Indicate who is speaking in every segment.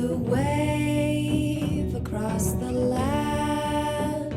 Speaker 1: new wave across the land.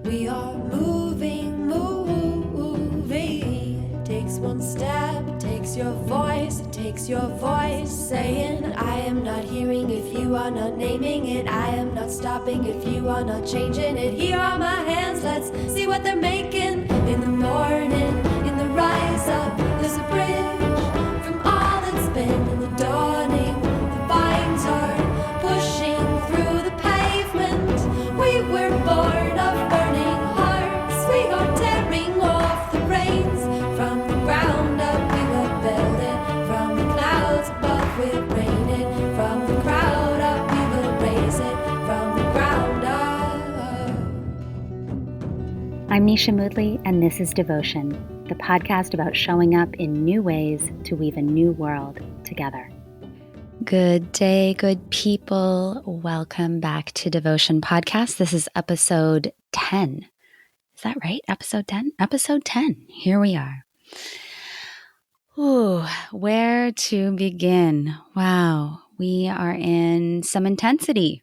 Speaker 1: We are moving, moving. It takes one step, it takes your voice, it takes your voice saying, I am not hearing if you are not naming it. I am not stopping if you are not changing it. Here are my hands, let's see what they're making. In the morning, in the rise up, there's a bridge from all that's been in the dawning. The vines are pushing through the pavement. We were born of burning hearts. We are tearing off the reins. From the ground up we will build it. From the clouds above we'll rain it. From the crowd up we will raise it. From the ground up.
Speaker 2: I'm Nisha Moodley, and this is Devotion, the podcast about showing up in new ways to weave a new world together. Good day, good people. Welcome back to Devotion Podcast. This is episode 10. Is that right? Episode 10? Episode 10. Here we are. Ooh, where to begin? Wow, we are in some intensity.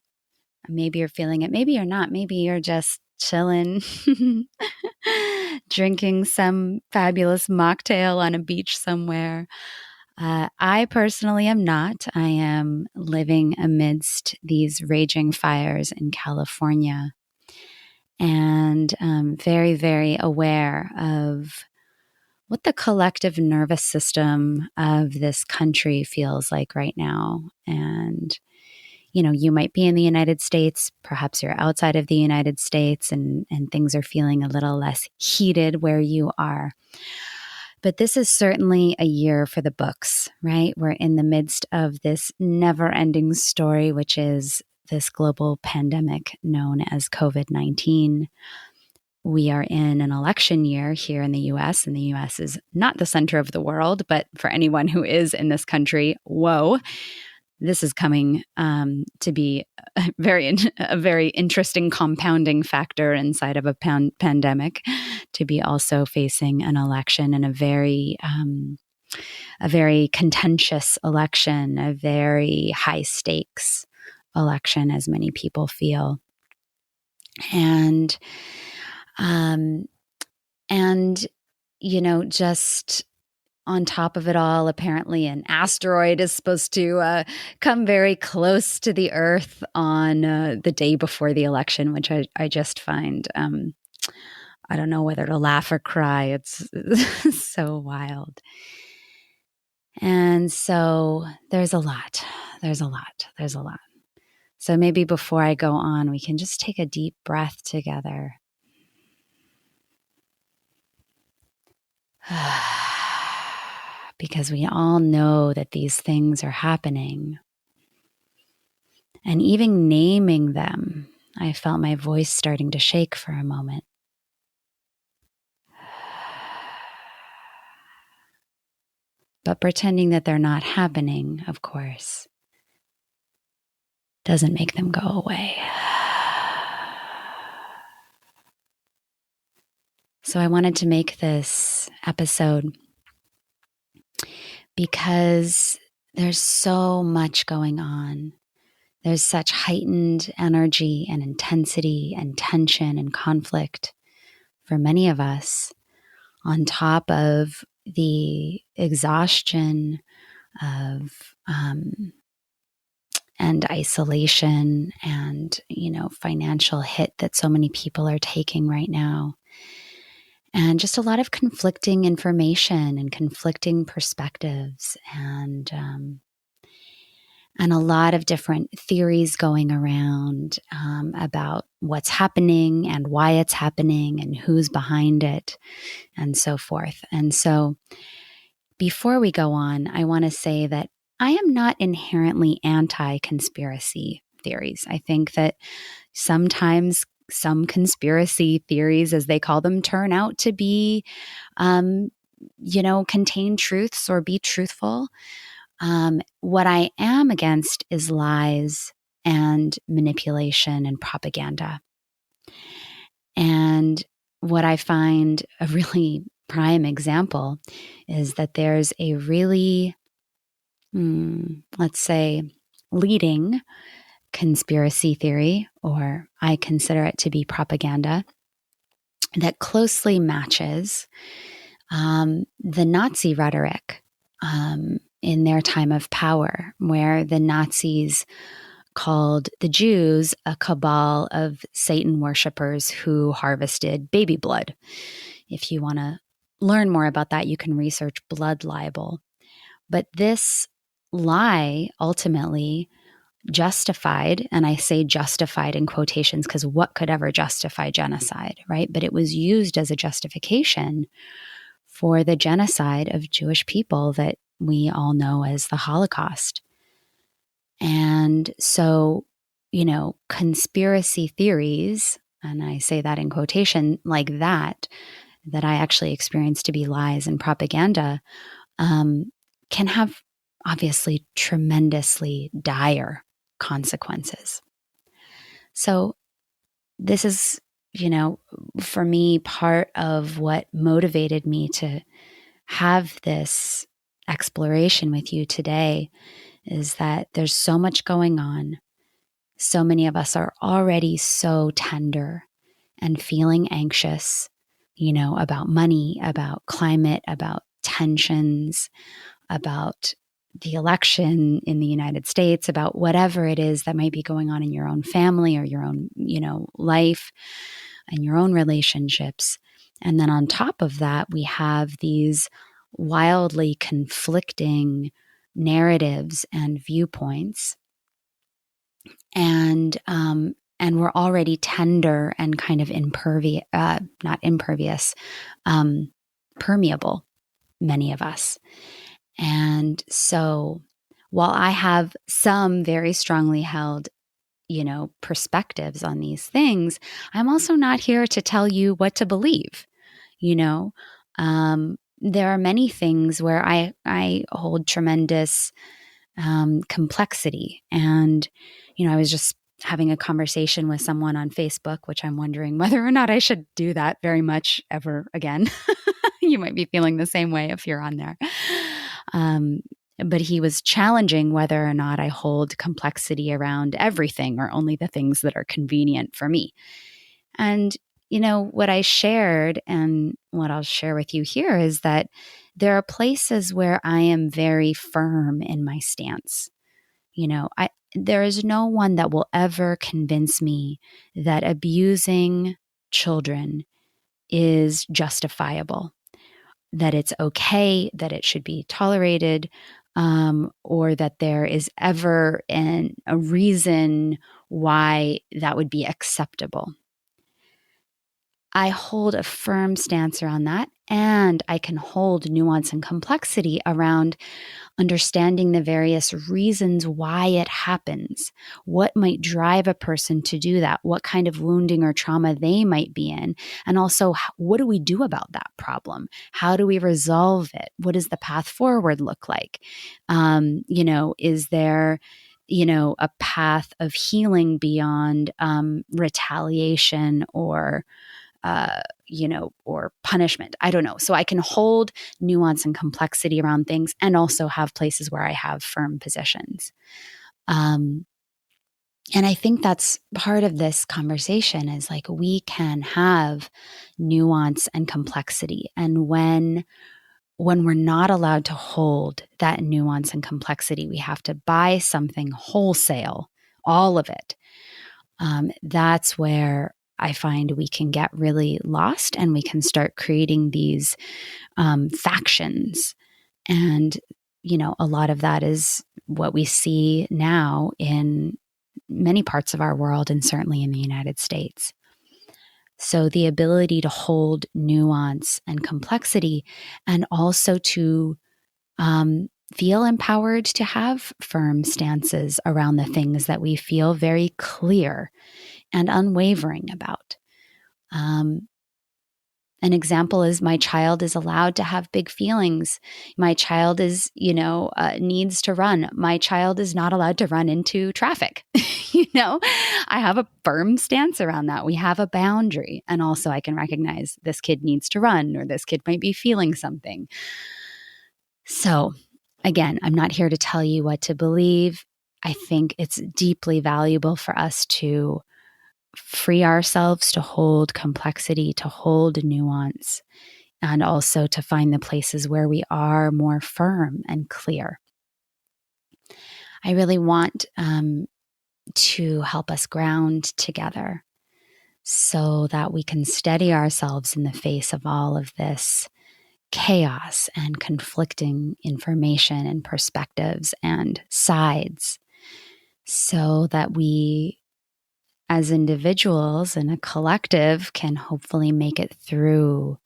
Speaker 2: Maybe you're feeling it. Maybe you're not. Maybe you're just chilling, drinking some fabulous mocktail on a beach somewhere. I personally am not. I am living amidst these raging fires in California and very, very aware of what the collective nervous system of this country feels like right now. And you know, you might be in the United States, perhaps you're outside of the United States, and things are feeling a little less heated where you are. But this is certainly a year for the books, right? We're in the midst of this never-ending story, which is this global pandemic known as COVID-19. We are in an election year here in the U.S., and the U.S. is not the center of the world, but for anyone who is in this country, whoa. This is coming to be a very interesting compounding factor inside of a pandemic, to be also facing an election, and a very contentious election, a very high stakes election, as many people feel, and you know, just on top of it all, apparently an asteroid is supposed to come very close to the Earth on the day before the election, which I just find, I don't know whether to laugh or cry. It's so wild. And so there's a lot. So maybe before I go on, we can just take a deep breath together. Because we all know that these things are happening. And even naming them, I felt my voice starting to shake for a moment. But pretending that they're not happening, of course, doesn't make them go away. So I wanted to make this episode because there's so much going on. There's such heightened energy and intensity and tension and conflict for many of us, on top of the exhaustion of and isolation and, you know, financial hit that so many people are taking right now. And just a lot of conflicting information and conflicting perspectives, and a lot of different theories going around about what's happening and why it's happening and who's behind it and so forth. And so before we go on, I want to say that I am not inherently anti-conspiracy theories. I think that sometimes some conspiracy theories, as they call them, turn out to be, contain truths or be truthful. What I am against is lies and manipulation and propaganda. And what I find a really prime example is that there's a really, let's say, leading conspiracy theory, or I consider it to be propaganda, that closely matches the Nazi rhetoric in their time of power, where the Nazis called the Jews a cabal of Satan worshippers who harvested baby blood. If you want to learn more about that, you can research blood libel. But this lie ultimately justified, and I say justified in quotations because what could ever justify genocide, right? But it was used as a justification for the genocide of Jewish people that we all know as the Holocaust. And so, conspiracy theories, and I say that in quotation like that I actually experienced to be lies and propaganda, can have obviously tremendously dire consequences. So this is, for me, part of what motivated me to have this exploration with you today is that there's so much going on. So many of us are already so tender and feeling anxious, about money, about climate, about tensions, about the election in the United States, about whatever it is that might be going on in your own family or your own, life and your own relationships. And then on top of that, we have these wildly conflicting narratives and viewpoints. And we're already tender and kind of permeable, many of us. And so while I have some very strongly held, perspectives on these things, I'm also not here to tell you what to believe. There are many things where I hold tremendous complexity. And, I was just having a conversation with someone on Facebook, which I'm wondering whether or not I should do that very much ever again. You might be feeling the same way if you're on there. But he was challenging whether or not I hold complexity around everything or only the things that are convenient for me. And, what I shared and what I'll share with you here is that there are places where I am very firm in my stance. There is no one that will ever convince me that abusing children is justifiable, that it's okay, that it should be tolerated, or that there is ever a reason why that would be acceptable. I hold a firm stance around that, and I can hold nuance and complexity around understanding the various reasons why it happens, what might drive a person to do that, what kind of wounding or trauma they might be in, and also what do we do about that problem? How do we resolve it? What does the path forward look like? Is there a path of healing beyond retaliation or punishment? I don't know. So I can hold nuance and complexity around things and also have places where I have firm positions. And I think that's part of this conversation is like we can have nuance and complexity. And when we're not allowed to hold that nuance and complexity, we have to buy something wholesale, all of it. That's where I find we can get really lost and we can start creating these factions. And, a lot of that is what we see now in many parts of our world and certainly in the United States. So the ability to hold nuance and complexity and also to feel empowered to have firm stances around the things that we feel very clear and unwavering about. An example is my child is allowed to have big feelings. My child is, needs to run. My child is not allowed to run into traffic. I have a firm stance around that. We have a boundary. And also I can recognize this kid needs to run or this kid might be feeling something. So again, I'm not here to tell you what to believe. I think it's deeply valuable for us to free ourselves to hold complexity, to hold nuance, and also to find the places where we are more firm and clear. I really want to help us ground together so that we can steady ourselves in the face of all of this chaos and conflicting information and perspectives and sides, so that we as individuals and a collective can hopefully make it through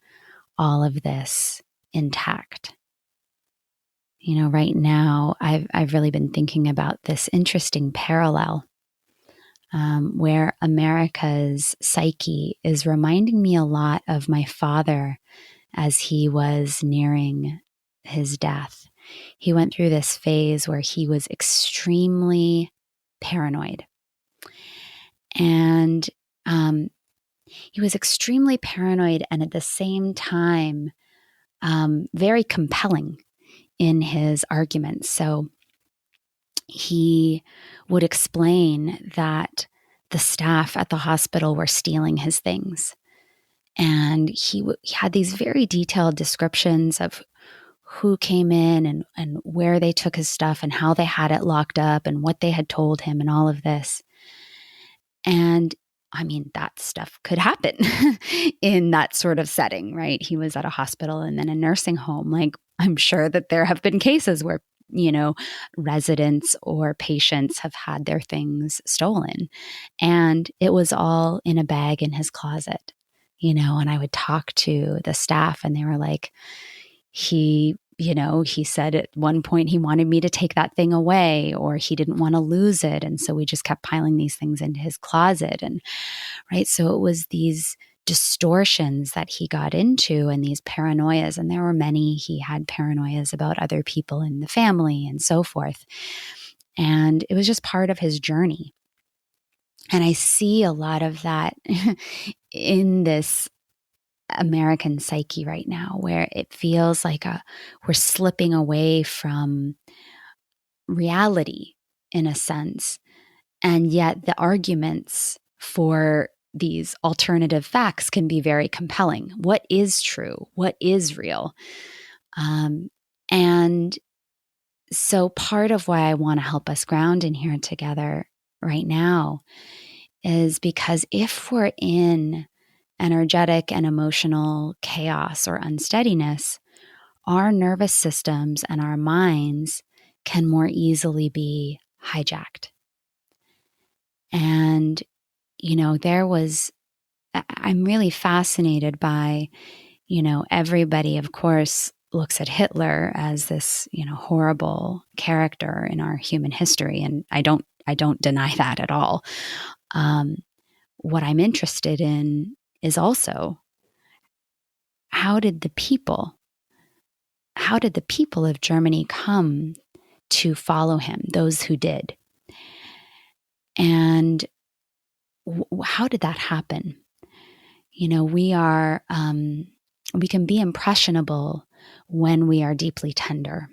Speaker 2: all of this intact. You know, right now, I've really been thinking about this interesting parallel where America's psyche is reminding me a lot of my father as he was nearing his death. He went through this phase where he was extremely paranoid. And he was extremely paranoid and at the same time, very compelling in his arguments. So he would explain that the staff at the hospital were stealing his things. And he had these very detailed descriptions of who came in and where they took his stuff and how they had it locked up and what they had told him and all of this. And I mean, that stuff could happen in that sort of setting, right? He was at a hospital and then a nursing home. Like, I'm sure that there have been cases where, you know, residents or patients have had their things stolen. And it was all in a bag in his closet, you know, and I would talk to the staff and they were like, he said at one point he wanted me to take that thing away or he didn't want to lose it. And so we just kept piling these things into his closet. And right. So it was these distortions that he got into and these paranoias. And there were many, he had paranoias about other people in the family and so forth. And it was just part of his journey. And I see a lot of that in this American psyche right now, where it feels like we're slipping away from reality in a sense. And yet the arguments for these alternative facts can be very compelling. What is true? What is real? And so part of why I want to help us ground in here together right now is because if we're in energetic and emotional chaos or unsteadiness, our nervous systems and our minds can more easily be hijacked. And, you know, I'm really fascinated by, you know, everybody, of course, looks at Hitler as this, you know, horrible character in our human history. And I don't deny that at all. What I'm interested in is also how did the people of Germany come to follow him, those who did? And how did that happen? You know, we can be impressionable when we are deeply tender.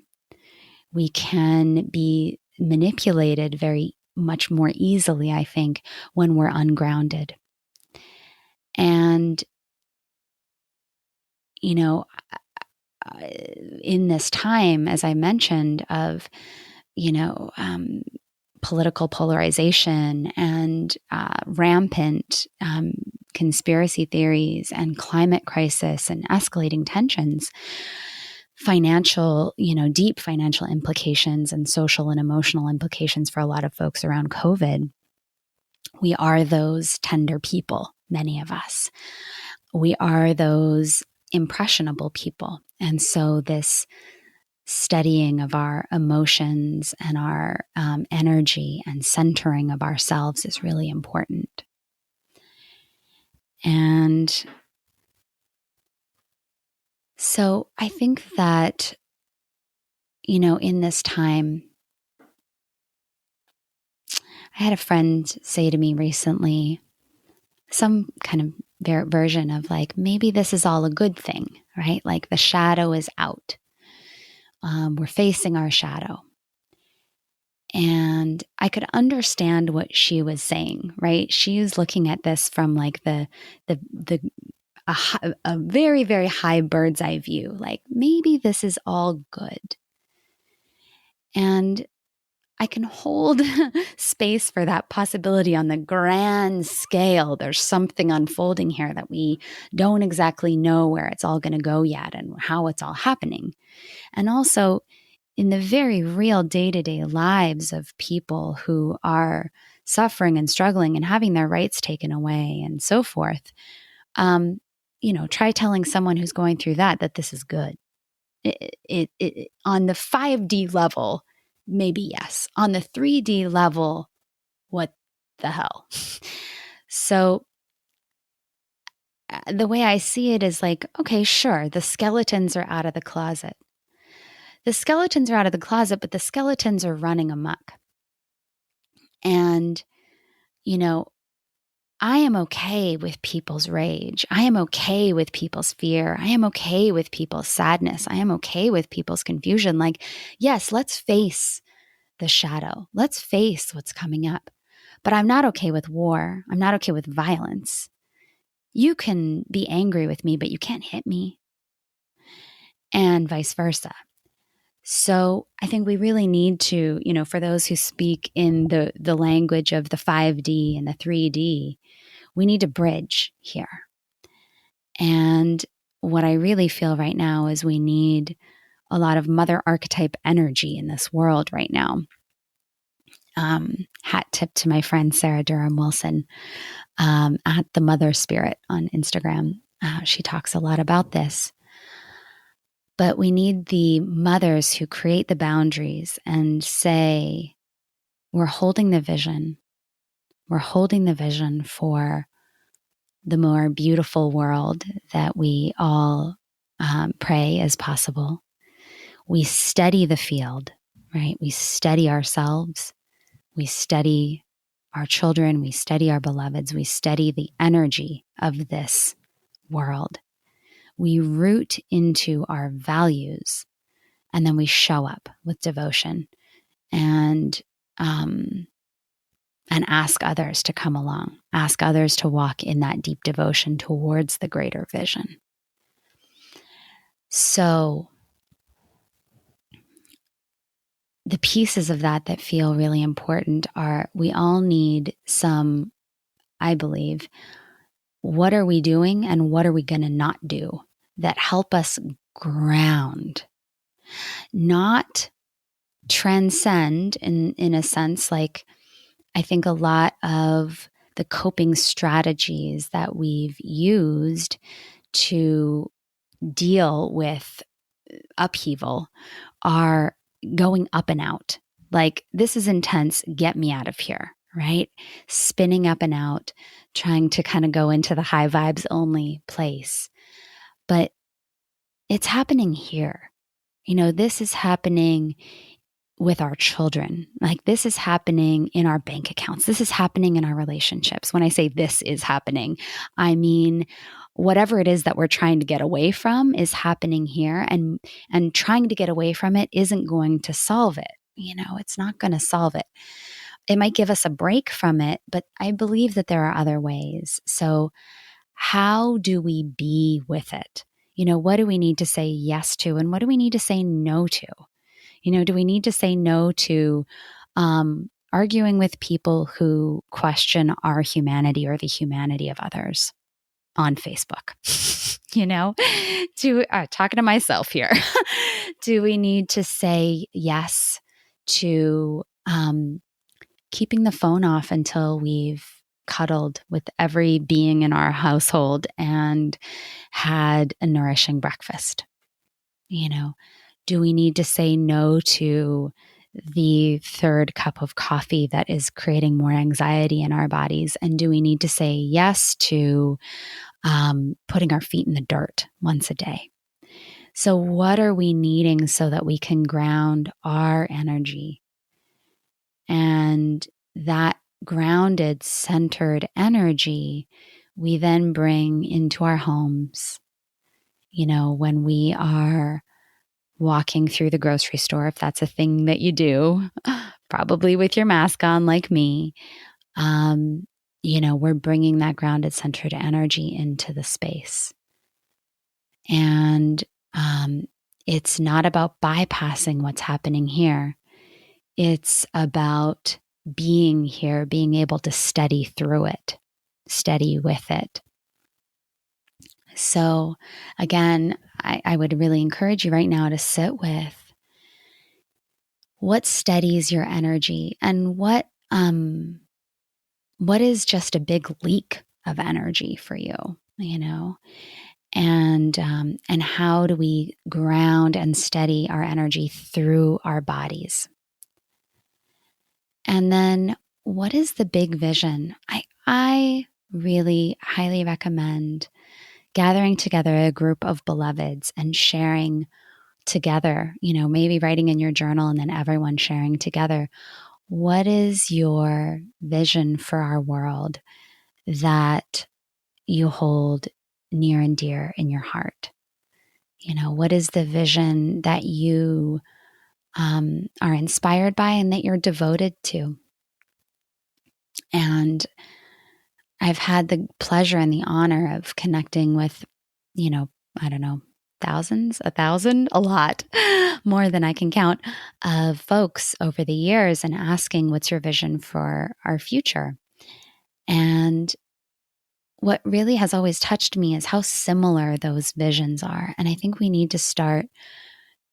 Speaker 2: We can be manipulated very much more easily, I think, when we're ungrounded. And, you know, in this time, as I mentioned, of, you know, political polarization and rampant conspiracy theories and climate crisis and escalating tensions, deep financial implications and social and emotional implications for a lot of folks around COVID. We are those tender people, many of us. We are those impressionable people. And so this studying of our emotions and our energy and centering of ourselves is really important. And so I think that, you know, in this time, I had a friend say to me recently, some kind of version of like, maybe this is all a good thing, right? Like the shadow is out. We're facing our shadow. And I could understand what she was saying, right? She's looking at this from like a very, very high bird's eye view. Like maybe this is all good. And I can hold space for that possibility on the grand scale. There's something unfolding here that we don't exactly know where it's all going to go yet and how it's all happening. And also in the very real day-to-day lives of people who are suffering and struggling and having their rights taken away and so forth, try telling someone who's going through that this is good. On the 5D level, maybe yes. On the 3D level, what the hell? So the way I see it is like, okay, sure, the skeletons are out of the closet. The skeletons are out of the closet, but the skeletons are running amok. And, I am okay with people's rage. I am okay with people's fear. I am okay with people's sadness. I am okay with people's confusion. Like, yes, let's face the shadow. Let's face what's coming up. But I'm not okay with war. I'm not okay with violence. You can be angry with me, but you can't hit me. And vice versa. So I think we really need to, for those who speak in the language of the 5D and the 3D, we need to bridge here. And what I really feel right now is we need a lot of mother archetype energy in this world right now. Hat tip to my friend Sarah Durham Wilson at the Mother Spirit on Instagram. She talks a lot about this. But we need the mothers who create the boundaries and say, we're holding the vision. We're holding the vision for the more beautiful world that we all pray is possible. We study the field, right? We study ourselves. We study our children. We study our beloveds. We study the energy of this world. We root into our values, and then we show up with devotion and ask others to come along, ask others to walk in that deep devotion towards the greater vision. So the pieces of that feel really important are we all need some, I believe, what are we doing and what are we going to not do that help us ground, not transcend in a sense. Like I think a lot of the coping strategies that we've used to deal with upheaval are going up and out. Like, this is intense, get me out of here, right? Spinning up and out, trying to kind of go into the high vibes only place. But it's happening here. This is happening with our children. Like, this is happening in our bank accounts. This is happening in our relationships. When I say this is happening, I mean whatever it is that we're trying to get away from is happening here, and trying to get away from it isn't going to solve it. It's not going to solve it. It might give us a break from it, but I believe that there are other ways. So how do we be with it? What do we need to say yes to, and what do we need to say no to? Do we need to say no to arguing with people who question our humanity or the humanity of others on Facebook? Talking to myself here. Do we need to say yes to keeping the phone off until we've cuddled with every being in our household and had a nourishing breakfast? Do we need to say no to the third cup of coffee that is creating more anxiety in our bodies? And do we need to say yes to putting our feet in the dirt once a day? So what are we needing so that we can ground our energy? And that grounded, centered energy, we then bring into our homes. When we are walking through the grocery store, if that's a thing that you do, probably with your mask on like me, we're bringing that grounded, centered energy into the space. And it's not about bypassing what's happening here. It's about being here, being able to steady through it, steady with it. So again, I would really encourage you right now to sit with what steadies your energy and what is just a big leak of energy for you, and how do we ground and steady our energy through our bodies? And then what is the big vision? I really highly recommend gathering together a group of beloveds and sharing together, maybe writing in your journal and then everyone sharing together. What is your vision for our world that you hold near and dear in your heart? What is the vision that you are inspired by and that you're devoted to? And I've had the pleasure and the honor of connecting with, I don't know, thousands, 1,000, a lot, more than I can count, of folks over the years and asking, what's your vision for our future? And what really has always touched me is how similar those visions are. And I think we need to start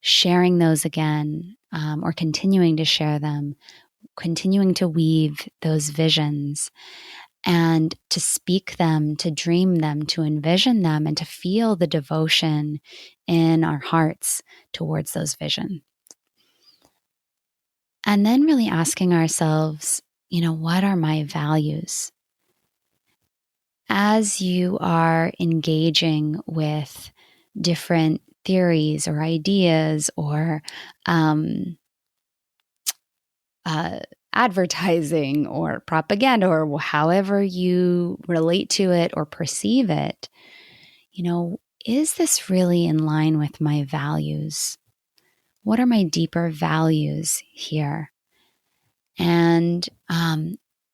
Speaker 2: sharing those again, or continuing to share them, continuing to weave those visions and to speak them, to dream them, to envision them, and to feel the devotion in our hearts towards those visions. And then really asking ourselves, what are my values? As you are engaging with different theories or ideas or advertising or propaganda or however you relate to it or perceive it, is this really in line with my values? What are my deeper values here? And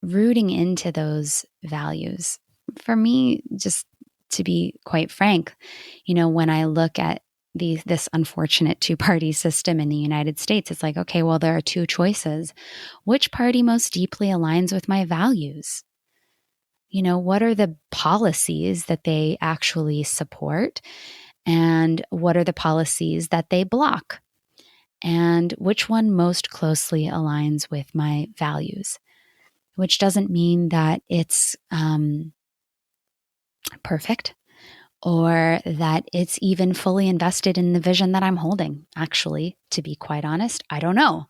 Speaker 2: rooting into those values. For me, just to be quite frank, when I look at this unfortunate two-party system in the United States, it's like, okay, well, there are two choices. Which party most deeply aligns with my values? What are the policies that they actually support? And what are the policies that they block? And which one most closely aligns with my values? Which doesn't mean that it's perfect or that it's even fully invested in the vision that I'm holding. Actually, to be quite honest, I don't know,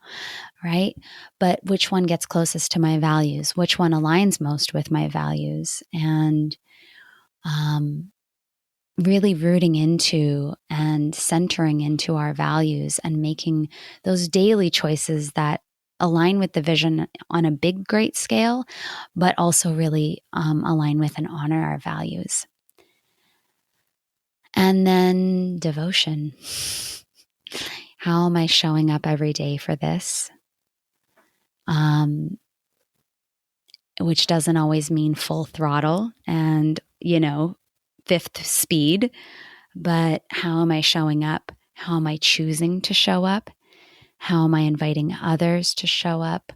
Speaker 2: right? But which one gets closest to my values? Which one aligns most with my values? And really rooting into and centering into our values and making those daily choices that align with the vision on a big, great scale, but also really align with and honor our values. And then devotion. How am I showing up every day for this? Which doesn't always mean full throttle and, fifth speed, but how am I showing up? How am I choosing to show up? How am I inviting others to show up?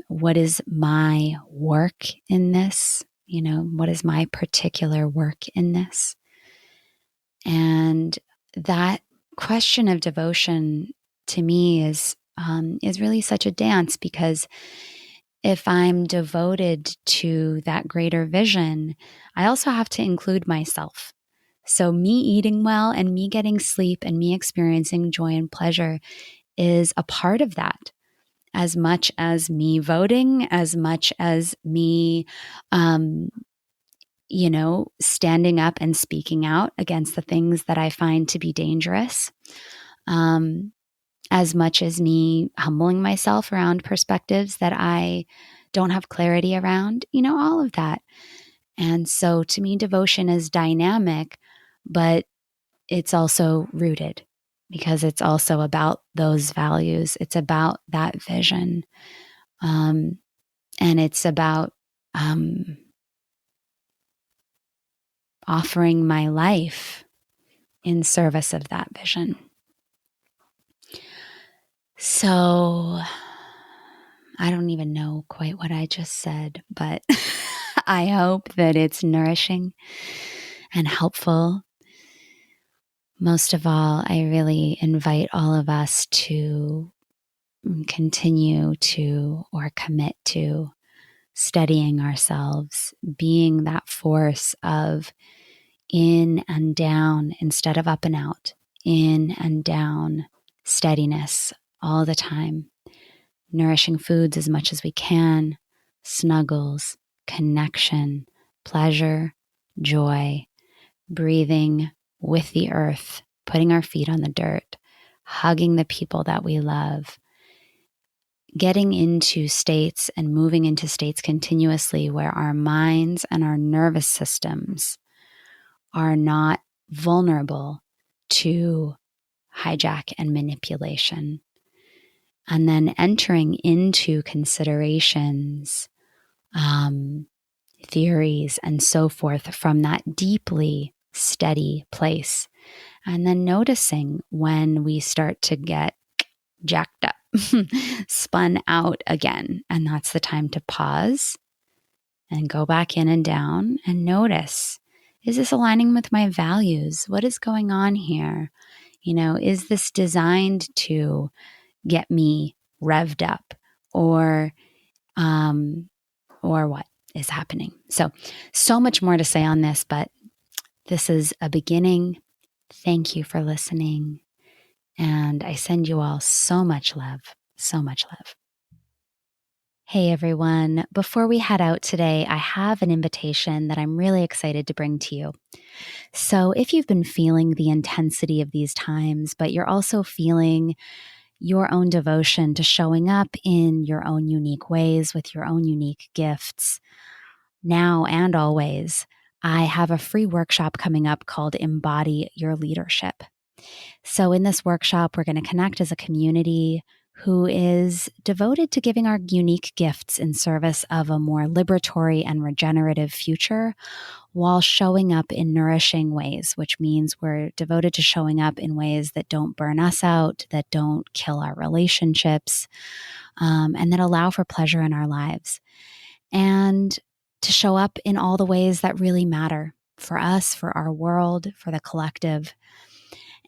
Speaker 2: What is my work in this? What is my particular work in this? And that question of devotion to me is really such a dance, because if I'm devoted to that greater vision, I also have to include myself. So me eating well and me getting sleep and me experiencing joy and pleasure is a part of that, as much as me voting, as much as me, standing up and speaking out against the things that I find to be dangerous, as much as me humbling myself around perspectives that I don't have clarity around, all of that. And so to me, devotion is dynamic, but it's also rooted. because it's also about those values. It's about that vision. And it's about offering my life in service of that vision. So I don't even know quite what I just said, but I hope that it's nourishing and helpful. Most of all, I really invite all of us to continue to or commit to studying ourselves, being that force of in and down instead of up and out, in and down steadiness all the time, nourishing foods as much as we can, snuggles, connection, pleasure, joy, breathing with the earth, putting our feet on the dirt, hugging the people that we love, getting into states and moving into states continuously where our minds and our nervous systems are not vulnerable to hijack and manipulation. And then entering into considerations, theories, and so forth from that deeply steady place. And then noticing when we start to get jacked up, spun out again. And that's the time to pause and go back in and down and notice, is this aligning with my values? What is going on here? Is this designed to get me revved up or what is happening? So much more to say on this, but this is a beginning. Thank you for listening. And I send you all so much love, so much love. Hey everyone, before we head out today, I have an invitation that I'm really excited to bring to you. So if you've been feeling the intensity of these times, but you're also feeling your own devotion to showing up in your own unique ways with your own unique gifts, now and always, I have a free workshop coming up called Embody Your Leadership. So in this workshop, we're going to connect as a community who is devoted to giving our unique gifts in service of a more liberatory and regenerative future while showing up in nourishing ways, which means we're devoted to showing up in ways that don't burn us out, that don't kill our relationships, and that allow for pleasure in our lives. And to show up in all the ways that really matter for us, for our world, for the collective.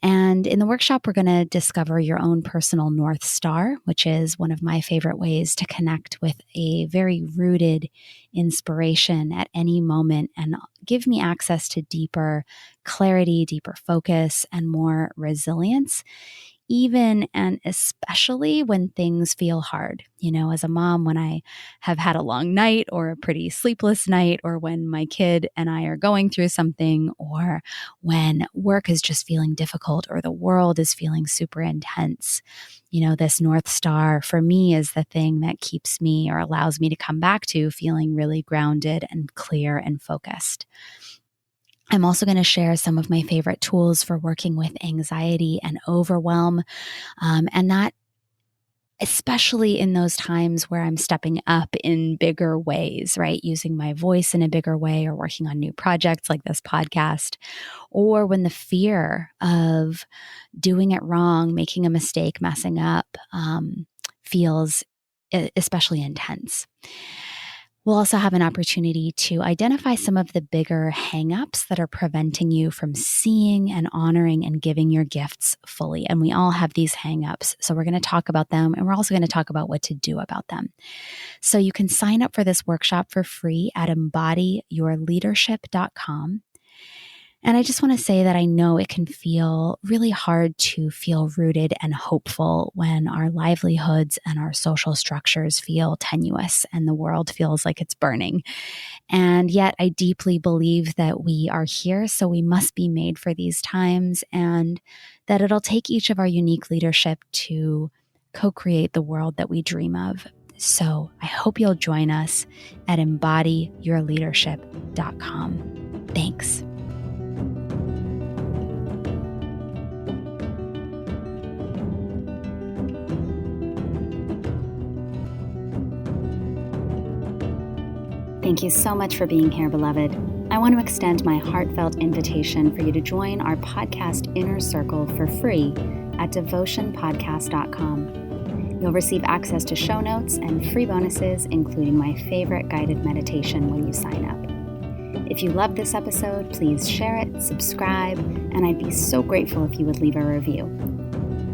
Speaker 2: And in the workshop, we're going to discover your own personal North Star, which is one of my favorite ways to connect with a very rooted inspiration at any moment and give me access to deeper clarity, deeper focus, and more resilience, even and especially when things feel hard. As a mom, when I have had a long night or a pretty sleepless night, or when my kid and I are going through something, or when work is just feeling difficult or the world is feeling super intense, this North Star for me is the thing that keeps me or allows me to come back to feeling really grounded and clear and focused. I'm also going to share some of my favorite tools for working with anxiety and overwhelm, and that especially in those times where I'm stepping up in bigger ways, right? Using my voice in a bigger way or working on new projects like this podcast, or when the fear of doing it wrong, making a mistake, messing up feels especially intense. We'll also have an opportunity to identify some of the bigger hangups that are preventing you from seeing and honoring and giving your gifts fully. And we all have these hangups. So we're going to talk about them, and we're also going to talk about what to do about them. So you can sign up for this workshop for free at embodyyourleadership.com. And I just want to say that I know it can feel really hard to feel rooted and hopeful when our livelihoods and our social structures feel tenuous and the world feels like it's burning. And yet I deeply believe that we are here, so we must be made for these times, and that it'll take each of our unique leadership to co-create the world that we dream of. So I hope you'll join us at embodyyourleadership.com. Thanks. Thank you so much for being here, beloved. I want to extend my heartfelt invitation for you to join our podcast Inner Circle for free at devotionpodcast.com. You'll receive access to show notes and free bonuses, including my favorite guided meditation when you sign up. If you loved this episode, please share it, subscribe, and I'd be so grateful if you would leave a review.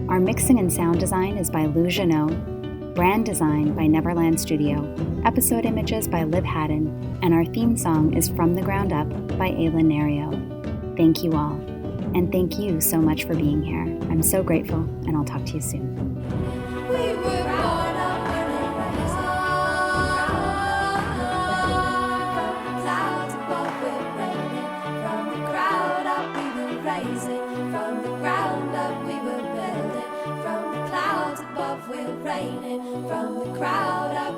Speaker 2: Our mixing and sound design is by Lou Janot, brand design by Neverland Studio, episode images by Liv Haddon, and our theme song is From the Ground Up by Ayla Nerio. Thank you all, and thank you so much for being here. I'm so grateful, and I'll talk to you soon.
Speaker 1: We were born up in a clouds above, we're raining. From the crowd up, we were raising. From the ground up, we were building. From the clouds above, we're raining. From the crowd up,